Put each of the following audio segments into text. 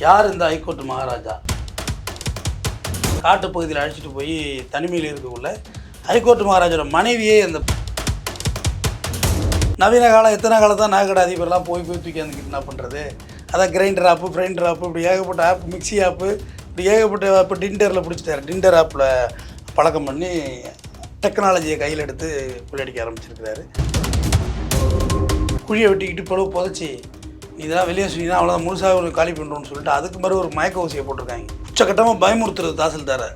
யார் இந்த ஹைகோர்ட் மகாராஜா? காட்டுப்பகுதியில் அழைச்சிட்டு போய் தனிமையில் இருக்கக்குள்ள ஹைகோர்ட் மகாராஜோட மனைவியே அந்த நவீன காலம் எத்தனை காலம் தான் நகைக்கடை அதிபர்லாம் போய் தூக்கி வந்துக்கிட்டு என்ன பண்ணுறது? அதான் கிரைண்டர் ஆப்பு, ஃப்ரைண்டர் ஆப்பு, இப்படி ஏகப்பட்ட ஆப், மிக்சி ஆப்பு, இப்படி ஏகப்பட்ட ஆப்பு டிண்டரில் பிடிச்சிட்டாரு. டிண்டர் ஆப்பில் பழக்கம் பண்ணி டெக்னாலஜியை கையில் எடுத்து கொள்ளையடிக்க ஆரம்பிச்சிருக்கிறாரு. குழியை வெட்டிக்கிட்டு பிளவு புதைச்சி இதெல்லாம் வெளியே சொன்னீங்கன்னா அவ்வளோதான் முழுசாக ஒரு காலி பண்ணுறோன்னு சொல்லிட்டு அதுக்கு மாதிரி ஒரு மயக்க ஊசியை போட்டிருக்காங்க. உச்சக்கட்டமாக பயமுறுத்துறது தாசில்தாரை.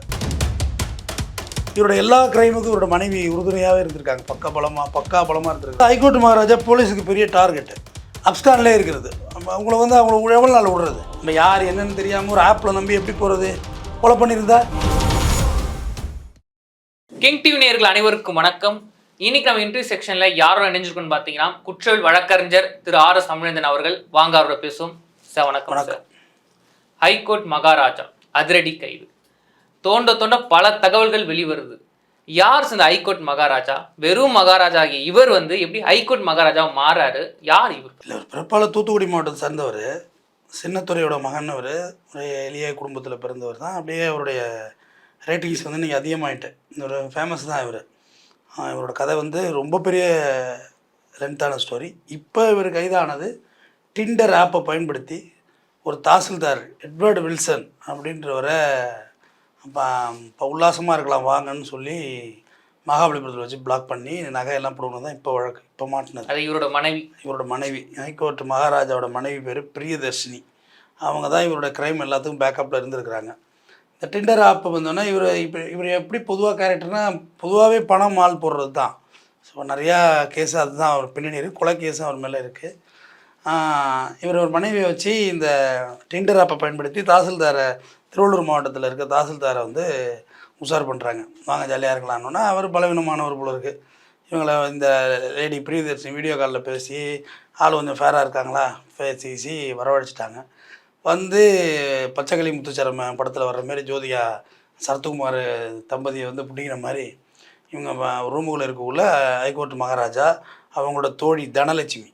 இவரோட எல்லா கிரைமுக்கும் இவரோட மனைவி உறுதுணையாகவே இருந்திருக்காங்க. பக்கா பலமாக இருந்திருக்கு. ஹைகோர்ட் மகாராஜா போலீஸுக்கு பெரிய டார்கெட்டு. அப்ஸ்கான்லேயே இருக்கிறது. அவங்கள அவங்கள எவ்வளோ நாள் விடுறது? நம்ம யார் என்னன்னு தெரியாமல் ஒரு ஆப்பில் நம்பி எப்படி போகிறது? கொலை பண்ணியிருந்தா? கிங் டிவி நேயர்கள் அனைவருக்கும் வணக்கம். இன்னைக்கு நம்ம இன்டர்வியூ செக்ஷன்ல யாரும் இணைஞ்சிருக்குன்னு பார்த்தீங்கன்னா குற்றவியல் வழக்கறிஞர் திரு R.S. தமிழேந்தன் அவர்கள். வாங்க அவரோட பேசும். சார் வணக்கம். சார், ஹைகோர்ட் மகாராஜா அதிரடி கைது. தோண்ட பல தகவல்கள் வெளிவருது. யார் இந்த ஹைகோர்ட் மகாராஜா? வெறும் மகாராஜா ஆகிய இவர் எப்படி ஹைகோர்ட் மகாராஜா மாறாரு? யார் இவர்? இல்லை, ஒரு பிறப்பால் தூத்துக்குடி மாவட்டத்தை சேர்ந்தவர். சின்னத்துறையோட மகன். ஒரு எளிய குடும்பத்தில் பிறந்தவர் தான். அப்படியே அவருடைய ரேட்டிங்ஸ் இன்றைக்கி அதிகமாகிட்டு ஒரு ஃபேமஸ் தான் இவர். இவரோட கதை ரொம்ப பெரிய லென்த்தான ஸ்டோரி. இப்போ இவர் கைதானது டிண்டர் ஆப்பை பயன்படுத்தி ஒரு தாசில்தார் எட்வர்டு வில்சன் அப்படின்றவரை இப்போ உல்லாசமாக இருக்கலாம் வாங்கன்னு சொல்லி மகாபலிபுரத்தில் வச்சு பிளாக் பண்ணி நகையெல்லாம் போடணும் தான் இப்போ வழக்கு. இப்போ மாட்டினது அது இவரோட மனைவி ஹைகோர்ட் மகாராஜாவோட மனைவி பேர் பிரியதர்ஷினி. அவங்க தான் இவரோட க்ரைம் எல்லாத்துக்கும் பேக்கப்பில் இருந்திருக்கிறாங்க. இந்த டிண்டர் ஆப்பை வந்தோன்னா இவர் எப்படி பொதுவாக கேரக்டர்னால் பொதுவாகவே பணம் மால் போடுறது தான். ஸோ நிறையா கேஸு அதுதான் அவர் பின்னணி இருக்குது. கொலை கேஸும் அவர் மேலே இருக்குது. இவர் ஒரு மனைவியை வச்சு இந்த டிண்டர் ஆப்பை பயன்படுத்தி தாசில்தாரை, திருவள்ளூர் மாவட்டத்தில் இருக்க தாசில்தாரை உஷார் பண்ணுறாங்க. வாங்க ஜாலியாக இருக்கலாம்னா அவர் பலவீனமானவர் போல இருக்குது. இவங்களை இந்த லேடி பிரியதர்ஷினி வீடியோ காலில் பேசி ஆள் கொஞ்சம் ஃபேராக இருக்காங்களா பேசி வரவழைச்சிட்டாங்க. பச்சைக்கிளி முத்துச்சரம் படத்தில் வர்ற மாதிரி ஜோதிகா சரத்குமார் தம்பதியை பிடிக்கிற மாதிரி இவங்க ரூமுக்குள்ளே இருக்கக்குள்ள ஹைகோர்ட் மகாராஜா அவங்களோட தோழி தனலட்சுமி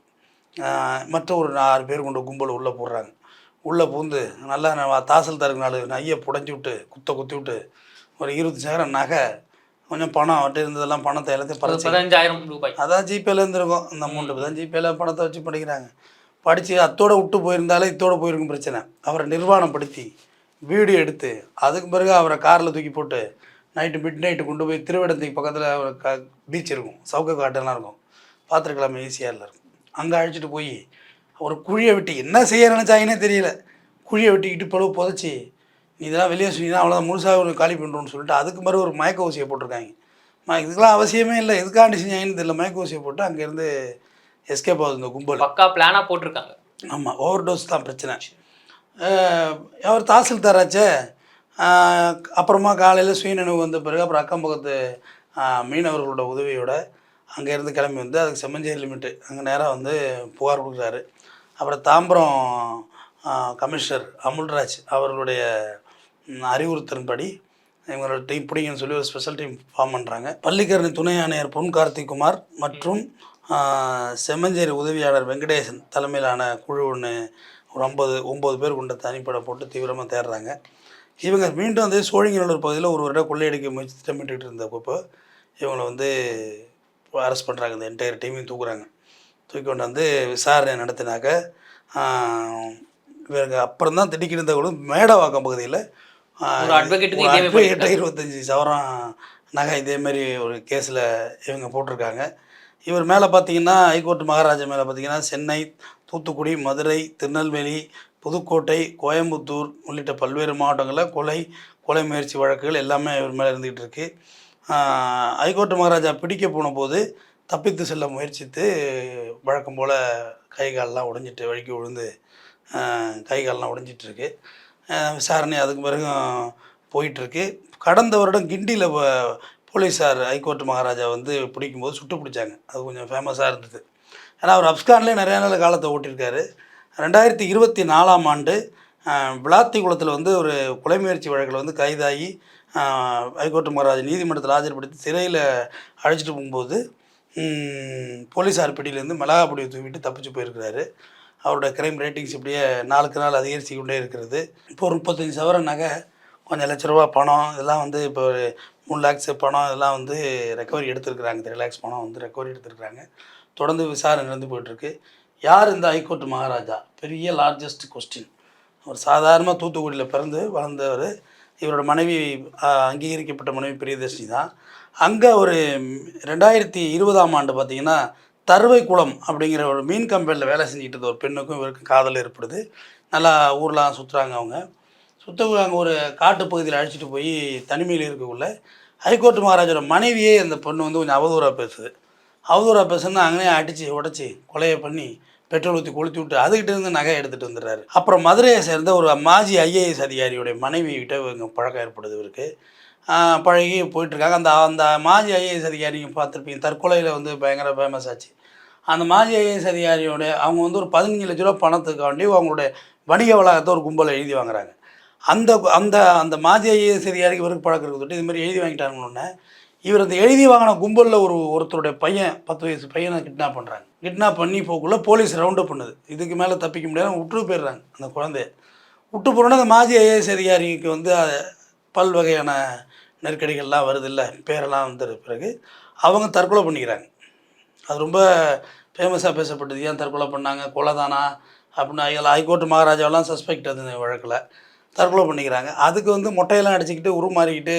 மற்ற ஒரு 6 பேர் கொண்டு கும்பல் உள்ளே போடுறாங்க. உள்ளே பூந்து நல்லா தாசில்தாருக்கு 4 நையை புடைஞ்சி விட்டு குத்தி விட்டு ஒரு 20,000 நகை, கொஞ்சம் பணம் அவர்கிட்ட இருந்ததெல்லாம் பணத்தை எல்லாத்தையும் 15,000 ரூபாய் அதான் ஜிபேல இருந்திருக்கும். அந்த அமௌண்ட்டு தான் ஜிபேல பணத்தை வச்சு படிக்கிறாங்க. படித்து அத்தோடு விட்டு போயிருந்தாலே இத்தோடு போயிருக்கும் பிரச்சனை. அவரை நிர்வாணப்படுத்தி வீடியோ எடுத்து அதுக்கு பிறகு அவரை காரில் தூக்கி போட்டு மிட் நைட்டு கொண்டு போய் திருவிடத்துக்கு பக்கத்தில் ஒரு பீச் இருக்கும், சவுக்க காட்டெல்லாம் இருக்கும், பார்த்துருக்கலாமே ஈஸியாக இருக்கும். அங்கே அழைச்சிட்டு போய் ஒரு குழியை வெட்டி என்ன செய்ய நினச்சாங்கன்னே தெரியல. குழியை வெட்டிக்கிட்டு பிளவு புதைச்சி இதெல்லாம் வெளியே சொன்னீங்கன்னா அவ்வளோதான் முழுசாக ஒரு காலி பண்ணுறோன்னு சொல்லிட்டு அதுக்கு மாதிரி ஒரு மயக்க ஊசியை போட்டிருக்காங்க. இதுக்கெல்லாம் அவசியமே இல்லை, எதுக்காண்டி செஞ்சாங்கன்னு தெரியல. மயக்க ஊசியை போட்டு அங்கேருந்து எஸ்கேப் ஆகுது இந்த கும்பல். பக்கா பிளானாக போட்டிருக்காங்க. ஆமாம், ஓவர் டோஸ் தான் பிரச்சனை. அவர் தாசில்தாராச்சே. அப்புறமா காலையில் சுயநினைவு வந்த பிறகு அப்புறம் அக்கம் பக்கத்து மீனவர்களோட உதவியோட அங்கேருந்து கிளம்பி அதுக்கு செம்மஞ்சேரி லிமிட்டு அங்கே நேராக புகார் கொடுக்குறாரு. அப்புறம் தாம்பரம் கமிஷனர் அமுல்ராஜ் அவர்களுடைய அறிவுறுத்தலின்படி இவங்களோட டீம் பிடிங்கன்னு சொல்லி ஒரு ஸ்பெஷல் டீம் ஃபார்ம் பண்ணுறாங்க. பள்ளிக்கரணை துணை ஆணையர் பொன் கார்த்திக்குமார் மற்றும் செம்மஞ்சேரி உதவியாளர் வெங்கடேசன் தலைமையிலான குழு ஒன்று ஒரு 9 பேர் கொண்ட தனிப்படை போட்டு தீவிரமாக தேடுறாங்க. இவங்க மீண்டும் சோழிங்கநல்லூர் பகுதியில் ஒரு வருடம் கொள்ளையடிக்க முயற்சி திட்டமிட்டு இருந்தப்போ இவங்களை அரெஸ்ட் பண்ணுறாங்க. இந்த என்டையர் டீமையும் தூக்குறாங்க. தூக்கி கொண்டு விசாரணை நடத்தினாக்க இவங்க அப்புறம் தான் திடீர்னு மேடவாக்கம் பகுதியில் 25 சவரம் நகை இதேமாரி ஒரு கேஸில் இவங்க போட்டிருக்காங்க. இவர் மேலே பார்த்தீங்கன்னா ஹைகோர்ட் மகாராஜா மேலே பார்த்தீங்கன்னா சென்னை, தூத்துக்குடி, மதுரை, திருநெல்வேலி, புதுக்கோட்டை, கோயம்புத்தூர் உள்ளிட்ட பல்வேறு மாவட்டங்களில் கொலை முயற்சி வழக்குகள் எல்லாமே இவர் மேலே இருந்துகிட்டு இருக்குது. ஹைகோர்ட் மகாராஜா பிடிக்க போன போது தப்பித்து செல்ல முயற்சித்து வழக்கம் போல் கை காலெலாம் உடைஞ்சிட்டு வழுக்கி விழுந்து கை காலெலாம் உடைஞ்சிட்ருக்கு. விசாரணை அதுக்கு பிறகு போயிட்டுருக்கு. கடந்த வருடம் கிண்டியில் போலீஸார் ஹைகோர்ட் மகாராஜா பிடிக்கும்போது சுட்டு பிடிச்சாங்க. அது கொஞ்சம் ஃபேமஸாக இருந்தது. ஏன்னா அவர் அப்ஸ்கான்லேயே நிறையா நாள் காலத்தை ஓட்டியிருக்காரு. 2024ஆம் ஆண்டு விளாத்திக்குளத்தில் ஒரு கொலை முயற்சி வழக்கில் கைதாகி ஹைகோர்ட் மகாராஜா நீதிமன்றத்தில் ஆஜர்படுத்தி சிறையில் அழைச்சிட்டு போகும்போது போலீஸார் பிடியிலேருந்து மிளகா பொடியை தூக்கிட்டு தப்பிச்சு போயிருக்கிறாரு. அவருடைய கிரைம் ரேட்டிங்ஸ் இப்படியே நாளுக்கு நாள் அதிகரித்து கொண்டே இருக்கிறது. இப்போ ஒரு 35 சவரன் நகை, கொஞ்சம் லட்ச ரூபா பணம், இதெல்லாம் வந்து இப்போ ஒரு 3 லேக்ஸ் பணம், இதெல்லாம் வந்து ரெக்கவரி எடுத்திருக்கிறாங்க. 3 லேக்ஸ் பணம் வந்து ரெக்கவரி எடுத்திருக்கிறாங்க. தொடர்ந்து விசாரணை நடந்து போயிட்டுருக்கு. யார் இந்த ஹைகோர்ட் மகாராஜா? பெரிய லார்ஜஸ்ட் கொஸ்டின். ஒரு சாதாரண தூத்துக்குடியில் பிறந்து வளர்ந்தவர். இவரோட மனைவி அங்கீகரிக்கப்பட்ட மனைவி பிரியதர்ஷினி தான். அங்கே ஒரு 2020ஆம் ஆண்டு பார்த்திங்கன்னா தருவைக்குளம் அப்படிங்கிற ஒரு மீன் கம்பெனியில் வேலை செஞ்சுக்கிட்டு இருந்த ஒரு பெண்ணுக்கும் இவருக்கும் காதல் ஏற்படுது. நல்லா ஊர்லாம் சுற்றுறாங்க. அவங்க சுற்றவங்க ஒரு காட்டு பகுதியில் அழைச்சிட்டு போய் தனிமையில் இருக்கக்குள்ள ஹைகோர்ட் மகாராஜோட மனைவியே அந்த பொண்ணு வந்து கொஞ்சம் அவதூறாக பேசுது. அவதூறாக பேசுனா அங்கேயே அடித்து உடச்சி கொலையை பண்ணி பெட்ரோல் ஊற்றி கொளுத்தி விட்டு அதுக்கிட்ட இருந்து நகை எடுத்துகிட்டு வந்துடுறாரு. அப்புறம் மதுரையை சேர்ந்த ஒரு மாஜி ஐஏஎஸ் அதிகாரியுடைய மனைவி கிட்ட இவங்க பழக்கம் ஏற்படுது. இவருக்கு பழகி போயிட்டுருக்காங்க. அந்த அந்த மாஜி ஐஏஎஸ் அதிகாரி நீங்கள் பார்த்துருப்பீங்க, தற்கொலையில் வந்து பயங்கர ஃபேமஸ் ஆச்சு. அந்த மாஜி ஐஏஎஸ் அதிகாரியோட அவங்க வந்து ஒரு 15 லட்ச ரூபா பணத்துக்காண்டி அவங்களுடைய வணிக வளாகத்தை ஒரு கும்பலை எழுதி வாங்குறாங்க. அந்த அந்த அந்த மாஜி ஐஏஎஸ் அதிகாரிக்கு இவருக்கு பழக்கம் இருக்குது. இது மாதிரி எழுதி வாங்கிட்டாங்கன்னொன்னே இவர் அந்த எழுதி வாங்கின கும்பலில் ஒருத்தருடைய பையன் 10 வயசு பையனை கிட்னாப் பண்ணுறாங்க. கிட்னாப் பண்ணி போக்குள்ளே போலீஸ் ரவுண்டப் பண்ணுது. இதுக்கு மேலே தப்பிக்க முடியாது, விட்டு போயிடுறாங்க. அந்த குழந்தைய விட்டு போனோன்னா அந்த மாஜி ஐஏஎஸ் அதிகாரிக்கு வந்து பல்வகையான நெருக்கடிகள்லாம் வருது இல்லை, பேரெல்லாம் வந்துடுற பிறகு அவங்க தற்கொலை பண்ணிக்கிறாங்க. அது ரொம்ப ஃபேமஸாக பேசப்பட்டது. ஏன் தற்கொலை பண்ணாங்க, கொலை தானா அப்படின்னு ஹைகோர்ட் மகாராஜாவெல்லாம் சஸ்பெக்ட் அது வழக்கில் தற்கொலை பண்ணிக்கிறாங்க. அதுக்கு வந்து மொட்டையெல்லாம் அடிச்சுக்கிட்டு உருமாறிக்கிட்டு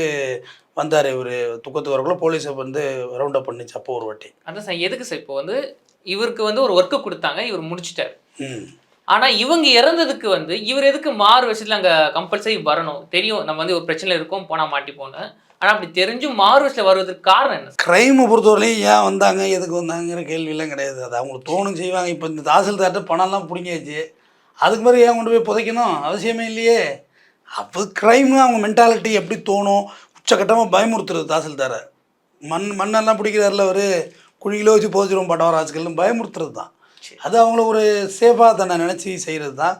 வந்தார் இவர். துக்கத்துக்கு வரக்குள்ள போலீஸை வந்து ரவுண்டப் பண்ணிச்சு அப்போ ஒரு வாட்டி. அதான் சார், எதுக்கு சார் இப்போ வந்து இவருக்கு வந்து ஒரு ஒர்க்கு கொடுத்தாங்க, இவர் முடிச்சிட்டார். ம் ஆனால் இவங்க இறந்ததுக்கு வந்து இவர் எதுக்கு மாறு விஷயத்தில் அங்கே கம்பல்சரி வரணும்? தெரியும் நம்ம வந்து ஒரு பிரச்சனை இருக்கும், போனால் மாட்டிப்போன்னு. ஆனால் அப்படி தெரிஞ்சும் மாறு விஷயத்தில் வருவதற்கு காரணம் என்ன? க்ரைமை பொறுத்தவரையிலையும் ஏன் வந்தாங்க, எதுக்கு வந்தாங்கிற கேள்வியெல்லாம் கிடையாது. அது அவங்களுக்கு தோணும் செய்வாங்க. இப்போ இந்த தாசில்தார்கிட்ட பணம்லாம் பிடிங்கியாச்சு, அதுக்கு மாதிரி ஏன் கொண்டு போய் புதைக்கணும்? அவசியமே இல்லையே. அப்போ க்ரைமு அவங்க மென்டாலிட்டி எப்படி தோணும், உச்சக்கட்டமாக பயமுறுத்துறது தாசில்தாரை. மண்ணெல்லாம் பிடிக்கிறாரில்ல அவர், குழியில் வச்சு போச்சிரும் பட்டவராஜுக்கள்னு பயமுறுத்துறது தான். அது அவங்கள ஒரு சேஃபாக தன்னை நினச்சி செய்கிறது தான்.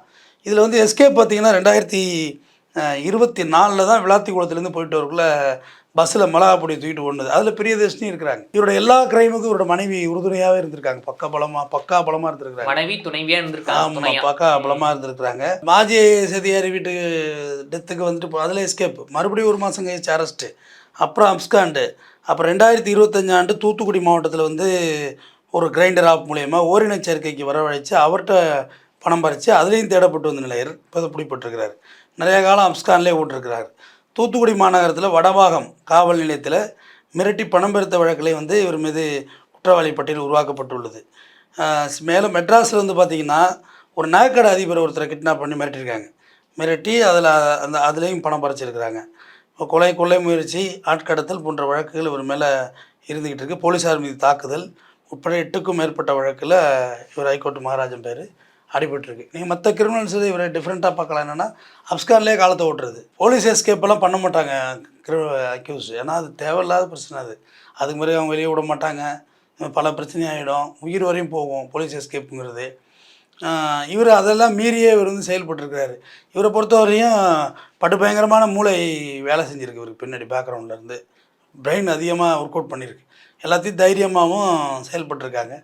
இதில் வந்து எஸ்கேப் பார்த்திங்கன்னா 2024 தான் விளாத்திக்குளத்துலேருந்து போயிட்டு வரக்குள்ள பஸ்ஸில் மிளகாப்பொடி தூக்கிட்டு ஓடுனது. அதில் பிரியதர்ஷினி இருக்கிறாங்க. இவரோட எல்லா கிரைமுக்கும் இவரோட மனைவி உறுதுணையாகவே இருந்திருக்காங்க. பக்கா பலமாக இருந்திருக்காங்க. மனைவி துணைவியாக இருந்திருக்காங்க. ஆமாம், பக்கா பலமாக இருந்திருக்கிறாங்க. மாஜி சதியாரி வீட்டு டெத்துக்கு வந்துட்டு அதில் எஸ்கேப், மறுபடியும் 1 மாதம் கழிச்சு அரெஸ்ட்டு, அப்புறம் அப்ஸ்காண்டு. அப்புறம் 2025 ஆண்டு தூத்துக்குடி மாவட்டத்தில் வந்து ஒரு கிரைண்டர் ஆப் மூலயமா ஓரினச் சேர்க்கைக்கு வரவழைச்சு அவர்கிட்ட பணம் பறித்து அதுலேயும் தேடப்பட்டு வந்த நிலையர் இப்போ பிடிப்பட்டிருக்கிறார். நிறைய காலம் அப்ஸ்கான்லேயே ஓட்டிருக்கிறார். தூத்துக்குடி மாநகரத்தில் வடபாகம் காவல் நிலையத்தில் மிரட்டி பணம் பெருத்த வழக்கிலே வந்து இவர் மீது குற்றவாளி பட்டியல் உருவாக்கப்பட்டுள்ளது. மேலும் மெட்ராஸில் வந்து பார்த்திங்கன்னா ஒரு நகைக்கடை அதிபர் ஒருத்தரை கிட்னாப் பண்ணி மிரட்டியிருக்காங்க. மிரட்டி அதுலேயும் பணம் பறிச்சிருக்கிறாங்க. கொள்ளை முயற்சி, ஆட்கடத்தல் போன்ற வழக்குகள் இவர் மேலே இருந்துக்கிட்டு இருக்குது. போலீஸார் மீது தாக்குதல் உட்பட 8க்கும் மேற்பட்ட வழக்கில் இவர் ஹைகோர்ட் மகாராஜன் பேர் அடிபட்டிருக்கு. நீங்கள் மற்ற கிரிமினல்ஸ் இவரை டிஃப்ரெண்ட்டாக பார்க்கலாம். என்னென்னா அப்ஸ்கான்லேயே காலத்தை ஓட்டுறது, போலீஸ் எஸ்கேப்பெல்லாம் பண்ண மாட்டாங்க அக்யூஸ். ஏன்னா அது தேவையில்லாத பிரச்சனை. அதுக்கு மாதிரி அவங்க வெளியே விட மாட்டாங்க, பல பிரச்சனையாகிடும், உயிர் வரையும் போகும் போலீஸ் எஸ்கேப்புங்கிறது. இவர் அதெல்லாம் மீறியே இவர் வந்து செயல்பட்டுருக்கிறாரு. இவரை பொறுத்தவரையும் படுபயங்கரமான மூளை வேலை செஞ்சுருக்கு. இவருக்கு பின்னாடி பேக்ரவுண்ட்லேருந்து பிரெயின் அதிகமாக ஒர்க் அவுட் பண்ணியிருக்கு. எல்லாத்தையும் தைரியமாகவும் செயல்பட்டுருக்காங்க.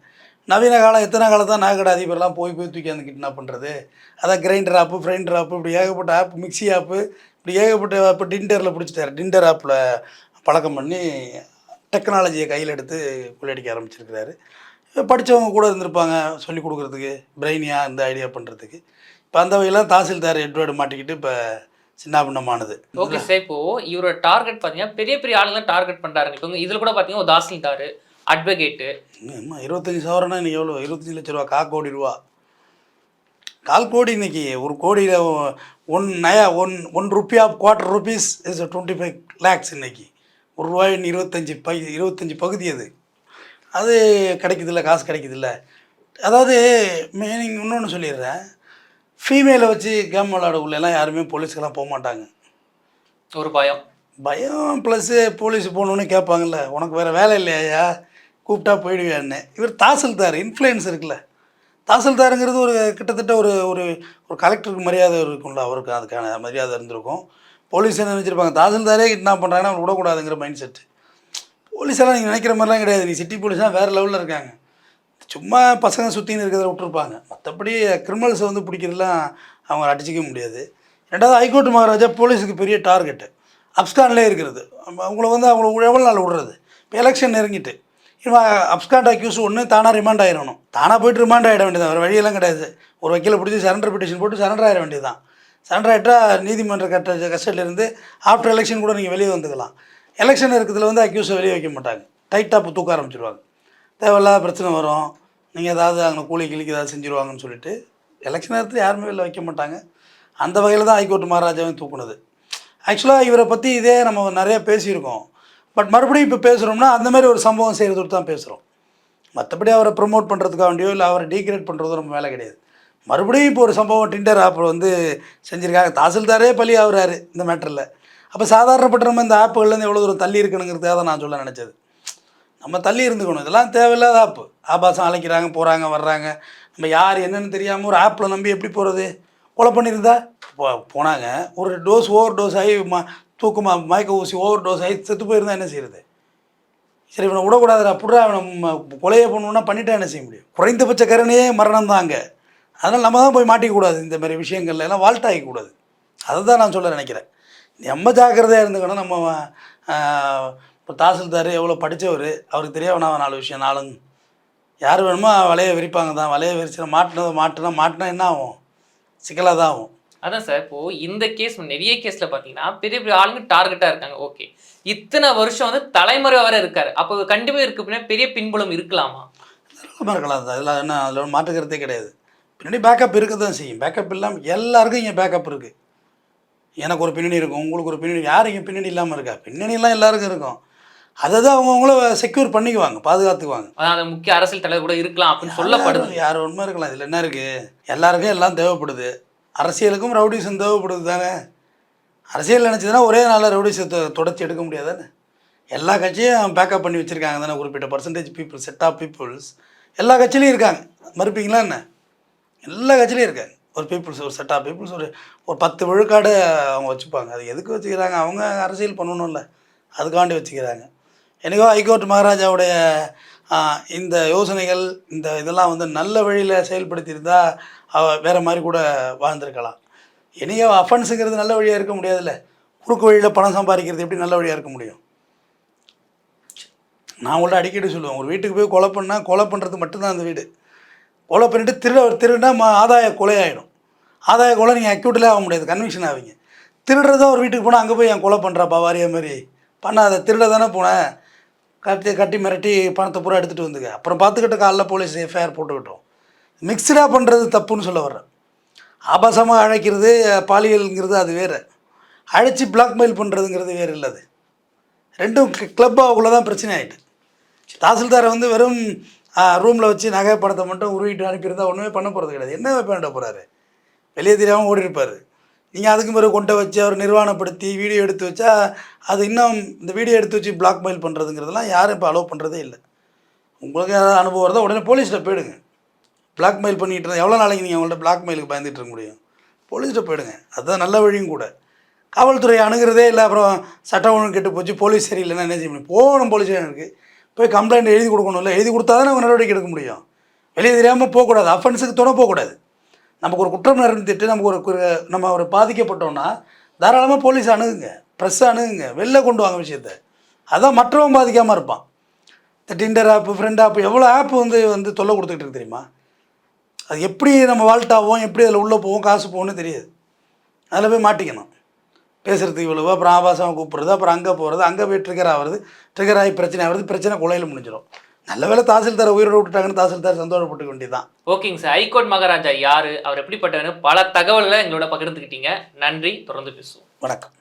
நவீன காலம் எத்தனை காலம் தான் நகைக்கடை அதிபர்லாம் போய் தூக்கி அந்த கிட்னாப் பண்ணுறது. அதான் கிரைண்டர் ஆப்பு, ஃப்ரைண்டர் ஆப்பு, இப்படி ஏகப்பட்ட ஆப், மிக்சி ஆப்பு, இப்படி ஏகப்பட்ட ஆப்பு டிண்டரில் பிடிச்சிட்டாரு. டிண்டர் ஆப்பில் பழக்கம் பண்ணி டெக்னாலஜியை கையில் எடுத்து கொள்ளையடிக்க ஆரம்பிச்சிருக்கிறாரு. படித்தவங்க கூட இருந்திருப்பாங்க சொல்லிக் கொடுக்குறதுக்கு, பிரெயினியாக இந்த ஐடியா பண்ணுறதுக்கு. இப்போ அந்த வகையெல்லாம் தாசில்தார் எட்வர்டு மாட்டிக்கிட்டு இப்போ சின்னாபின்னமானது. ஓகே சார், இப்போது இவரோட டார்கெட் பார்த்தீங்கன்னா பெரிய பெரிய ஆளுங்க டார்கெட் பண்ணுறாங்க. இப்போ இதில் கூட பார்த்தீங்கன்னா ஒரு தாசில்தார், அட்வொகேட்டு. 25 சவரனா இன்றைக்கி எவ்வளோ? 25 லட்ச ரூபா, 1/4 கோடி ரூபா. 1/4 கோடி இன்றைக்கி. ஒரு கோடியில் ஒன் ருப்பியா, குவார்ட்டர் ருபீஸ் இஸ் 25 lakhs இன்றைக்கி. ஒரு ரூபாய் 25 பகுதி. அது கிடைக்குதில்ல, காசு கிடைக்குதில்ல. அதாவது மீனிங் இன்னொன்று சொல்லிடுறேன், ஃபீமேலை வச்சு கேம் விளாடக்குள்ளெல்லாம் யாருமே போலீஸ்க்கெல்லாம் போக மாட்டாங்க. ஒரு பயம் ப்ளஸ்ஸு போலீஸ் போகணுன்னு கேட்பாங்கல்ல, உனக்கு வேறு வேலை இல்லையா, கூப்பிட்டா போயிடுவேன்னு. இவர் தாசில்தார், இன்ஃப்ளூயன்ஸ் இருக்குல்ல. தாசில்தாருங்கிறது ஒரு கிட்டத்தட்ட ஒரு ஒரு ஒரு கலெக்டருக்கு மரியாதை இருக்கும்ல, அவருக்கு அதுக்கான மரியாதை இருந்திருக்கும். போலீஸ் என்ன நினச்சிருப்பாங்க, தாசில்தாரே கிட்னாப் பண்ணுறாங்கன்னா அவர் விடக்கூடாதுங்கிற மைண்ட் செட்டு. போலீஸெல்லாம் நீங்கள் நினைக்கிற மாதிரிலாம் கிடையாது. நீ சிட்டி போலீஸ்லாம் வேறு லெவலில் இருக்காங்க. சும்மா பசங்க சுற்றின்னு இருக்கிறத விட்டுருப்பாங்க. மற்றபடி கிரிமினல்ஸை வந்து பிடிக்கிறதுலாம் அவங்க அடிச்சிக்க முடியாது. ரெண்டாவது ஹைகோர்ட் மகாராஜா போலீஸுக்கு பெரிய டார்கெட்டு அப்ஸ்கான்லேயே இருக்கிறது. அவங்கள வந்து அவங்கள எவ்வளோ நாள் விடுறது? இப்போ எலெக்ஷன் நெருங்கிட்டு இவன் அப்ஸ்காண்ட் அக்யூஸ் ஒன்று தானாக ரிமாண்ட் ஆயிடணும். தானாக போய்ட்டு ரிமாண்ட் ஆகிட வேண்டியதான், வேறு வழியெல்லாம் கிடையாது. ஒரு வக்கீலை பிடிச்சி சரண்டர் பெட்டிஷன் போட்டு சரண்டர் ஆகிட வேண்டியது தான். சரண்டர் ஆகிட்டால் நீதிமன்ற கஸ்டடியிலேருந்து ஆஃப்டர் எலெக்ஷன் கூட நீங்கள் வெளியே வந்துக்கலாம். எலெக்ஷன் இருக்கிறதுல வந்து அக்யூஸை வெளியே வைக்க மாட்டாங்க, டைட்டாக தூக்க ஆரம்பிச்சிடுவாங்க. தேவையில்லாத பிரச்சனை வரும், நீங்கள் ஏதாவது அங்கே கூலி கிளிக்கு ஏதாவது செஞ்சுருவாங்கன்னு சொல்லிட்டு எலெக்ஷன் நேரத்தில் யாருமே வெளில வைக்க மாட்டாங்க. அந்த வகையில் தான் ஹைகோர்ட் மகாராஜாவையும் தூக்குனது. ஆக்சுவலாக இவரை பற்றி இதே நம்ம நிறையா பேசியிருக்கோம். பட் மறுபடியும் இப்போ பேசுகிறோம்னா அந்த மாதிரி ஒரு சம்பவம் செய்கிறதுக்கு தான் பேசுகிறோம். மற்றபடி அவரை ப்ரமோட் பண்ணுறதுக்காக வேண்டியோ இல்லை அவரை டீக்ரேட் பண்ணுறதோ நம்ம வேலை கிடையாது. மறுபடியும் இப்போ ஒரு சம்பவம் டிண்டர் ஆப் வந்து செஞ்சுருக்காங்க. தாசில்தாரே பலி ஆகுறாரு இந்த மேட்டரில். அப்போ சாதாரணப்பட்ட நம்ம இந்த ஆப்புகள்லேருந்து எவ்வளோ தூரம் தள்ளி இருக்கணுங்கிறதுக்காக தான் நான் சொல்ல நினச்சது. நம்ம தள்ளி இருந்துக்கணும். இதெல்லாம் தேவையில்லாத ஆப்பு. ஆபாசம் அழைக்கிறாங்க, போகிறாங்க, வர்றாங்க. நம்ம யார் என்னென்னு தெரியாமல் ஒரு ஆப்பில் நம்பி எப்படி போகிறது? கொலை பண்ணியிருந்தா போனாங்க, ஒரு டோஸ் ஓவர் டோஸ் ஆகி மயக்க ஊசி ஓவர் டோஸ் ஆகி செத்து போயிருந்தா என்ன செய்கிறது? சரி, இவனை விடக்கூடாதுடா, புட்றா, இவனை கொலையை பண்ணணுன்னா பண்ணிட்டா என்ன செய்ய முடியும்? குறைந்தபட்ச கருணையே மரணம் தான் அங்கே. அதனால் நம்ம தான் போய் மாட்டிக்கக்கூடாது இந்த மாதிரி விஷயங்கள்ல எல்லாம், வால்ட் ஆகிக்கூடாது. அதை தான் நான் சொல்ல நினைக்கிறேன். நம்ம ஜாக்கிரதையாக இருந்துக்கணும். நம்ம இப்போ தாசில்தார் எவ்வளோ படித்தவர், அவருக்கு தெரிய வேணாம் 4 விஷயம். யார் வேணுமோ வலையை விரிப்பாங்க தான். வலையை விரிச்சு மாட்டினா என்ன ஆகும்? சிக்கலாக தான் ஆகும். அதான் சார், இப்போது இந்த கேஸ் நிறைய கேஸில் பார்த்தீங்கன்னா பெரிய பெரிய ஆளுங்க டார்கெட்டாக இருக்காங்க. ஓகே, இத்தனை வருஷம் வந்து தலைமுறை வரை இருக்காரு. அப்போ கண்டிப்பாக இருக்கு பின்னாடி பெரிய பின்புலம் இருக்கலாமா? தாராளமாக இருக்கலாம். அதில் என்ன, அதில் ஒன்றும் மாற்றுக்கிறதே கிடையாது. பின்னாடி பேக்கப் இருக்க தான் செய்யும். பேக்கப் இல்லாமல் எல்லாருக்கும் இங்கே பேக்கப் இருக்குது. எனக்கு ஒரு பின்னணி இருக்கும், உங்களுக்கு ஒரு பின்னணி. யார் இங்கே பின்னணி இல்லாமல் இருக்கா? பின்னணியெல்லாம் எல்லாருக்கும் இருக்கும். அதை தான் அவங்கவுங்கள செக்யூர் பண்ணிக்குவாங்க, பாதுகாத்துக்குவாங்க. அதான் முக்கிய அரசியல் தலைவர் கூட இருக்கலாம் அப்படின்னு சொல்லப்படுது. யார் ஒன்றுமே இருக்கலாம். இதில் என்ன இருக்குது? எல்லாருக்கும் எல்லாம் தேவைப்படுது. அரசியலுக்கும் ரவுடிசம் தேவைப்படுது தானே. அரசியல் நினச்சதுன்னா ஒரே நாளில் ரவுடிசத்தை தொடச்சி எடுக்க முடியாது தானே. எல்லா கட்சியும் பேக்கப் பண்ணி வச்சுருக்காங்க தானே. குறிப்பிட்ட percentage people, set of peoples எல்லா கட்சியிலையும் இருக்காங்க. மறுப்பீங்களா என்ன? எல்லா கட்சியிலையும் இருக்காங்க ஒரு பீப்புள்ஸ், ஒரு செட் ஆஃப் பீப்புள்ஸ், ஒரு 10 விழுக்காடு அவங்க வச்சுப்பாங்க. அது எதுக்கு வச்சுக்கிறாங்க? அவங்க அரசியல் பண்ணணும்ல, அதுக்காண்டி வச்சுக்கிறாங்க. எனக்கோ ஹைகோர்ட் மகாராஜாவுடைய இந்த யோசனைகள், இந்த இதெல்லாம் வந்து நல்ல வழியில் செயல்படுத்தியிருந்தால் வேறு மாதிரி கூட வாழ்ந்திருக்கலாம். என்னையோ அஃபென்ஸுங்கிறது நல்ல வழியாக இருக்க முடியாதுல்ல. குறுக்கு வழியில் பணம் சம்பாதிக்கிறது எப்படி நல்ல வழியாக இருக்க முடியும்? நான் உங்கள்ட்ட அடிக்கடி சொல்லுவேன், ஒரு வீட்டுக்கு போய் கொலை பண்ணால் கொலை பண்ணுறது மட்டும்தான் அந்த வீடு. கொலை பண்ணிவிட்டு திருடா ஆதாய கொலையாயிடும். ஆதாய கொலை நீங்கள் அக்யூட்டிலே ஆக முடியாது, கன்விக்ஷன் ஆவீங்க. திருடுறதா ஒரு வீட்டுக்கு போனால் அங்கே போய் என் கொலை பண்ணுறாப்பா வாரியா மாதிரி பண்ணாத. திருட தானே போனேன், கட்டி மிரட்டி பணத்தை பூரா எடுத்துகிட்டு வந்துங்க. அப்புறம் பார்த்துக்கிட்ட காலைல போலீஸ் எஃப்ஐஆர் போட்டுக்கிட்டோம். மிக்சடாக பண்ணுறது தப்புன்னு சொல்ல வர்றேன். ஆபாசமாக அழைக்கிறது, பாலியல்ங்கிறது அது வேறு. அழைச்சி பிளாக்மெயில் பண்ணுறதுங்கிறது வேறு இல்லை. அது ரெண்டும் கிளப் ஆகக்குள்ளே தான் பிரச்சனை ஆகிட்டு. தாசில்தாரை வந்து வெறும் ரூமில் வச்சு நகை பணத்தை மட்டும் உருவிட்டு அனுப்பியிருந்தால் ஒன்றுமே பண்ண போகிறது கிடையாது. என்ன பண்ண போகிறாரு? வெளியே தெரியாமல் ஓடி இருப்பார். நீங்கள் அதுக்கு பிறகு கொண்டு வச்சு அவர் நிர்வாணப்படுத்தி வீடியோ எடுத்து வச்சா அது இன்னும் இந்த வீடியோ எடுத்து வச்சு பிளாக்மெயில் பண்ணுறதுங்கிறதெல்லாம் யாரும் இப்போ அலோவ் பண்ணுறதே இல்லை. உங்களுக்கு ஏதாவது அனுபவம் இருந்தால் உடனே போலீஸில் போயிடுங்க. பிளாக்மெயில் பண்ணிகிட்டு இருந்தால் எவ்வளோ நாளைக்கு நீங்கள் அவங்கள்ட்ட பிளாக்மெயிலுக்கு பயந்துட்டு இருக்க முடியும்? போலீஸ்கிட்ட போயிடுங்க, அதுதான் நல்ல வழியும் கூட. காவல்துறையை அணுகிறதே இல்லை. அப்புறம் சட்டம் ஒழுங்கு கெட்டு போச்சு, போலீஸ் சரியில்லைன்னா என்ன செய்ய முடியும்? போகணும் போலீஸ் ஸ்டேஷனுக்கு போய் கம்ப்ளைண்ட் எழுதி கொடுக்கணும்ல. எழுதி கொடுத்தா தானே அவங்க நடவடிக்கை எடுக்க முடியும். வெளியே தெரியாமல் போகக்கூடாது, அஃபென்ஸுக்கு துணை போகக்கூடாது. நமக்கு ஒரு குற்றம் நடந்துட்டு நம்ம ஒரு பாதிக்கப்பட்டோன்னா தாராளமாக போலீஸ் அணுகுங்க, ப்ரெஸ்ஸை அணுகுங்க, வெளில கொண்டு வாங்க விஷயத்தை. அதான் மற்றவன் பாதிக்காமல் இருப்பான். இந்த டிண்டர் ஆப்பு, ஃப்ரெண்ட் ஆப்பு, எவ்வளோ ஆப்பு வந்து தொல்லை கொடுத்துக்கிட்டு இருக்கு தெரியுமா? அது எப்படி நம்ம வால்ட்டாவோம், எப்படி அதில் உள்ளே போவோம், காசு போகணும்னு தெரியாது. அதில் போய் மாட்டிக்கணும். பேசுகிறதுக்கு இவ்வளவு, அப்புறம் ஆபாசமாக கூப்பிட்றது, அப்புறம் அங்கே போகிறது, அங்கே போய் ட்ரிகர் ஆகிறது, ட்ரிகர் ஆகி பிரச்சனை ஆகிறது, பிரச்சனை கொலையில் முடிஞ்சிடும். நல்ல வேலை தாசில்தாரை உயிரோடு விட்டுட்டாங்கன்னு தாசில்தார் சந்தோஷப்பட்டுக்க வேண்டியதான். ஓகேங்க சார், ஹைகோர்ட் மகாராஜா யார், அவர் எப்படிப்பட்டவன்னு பல தகவல்களை எங்களோட பகிர்ந்துக்கிட்டீங்க. நன்றி, தொடர்ந்து பேசுவோம். வணக்கம்.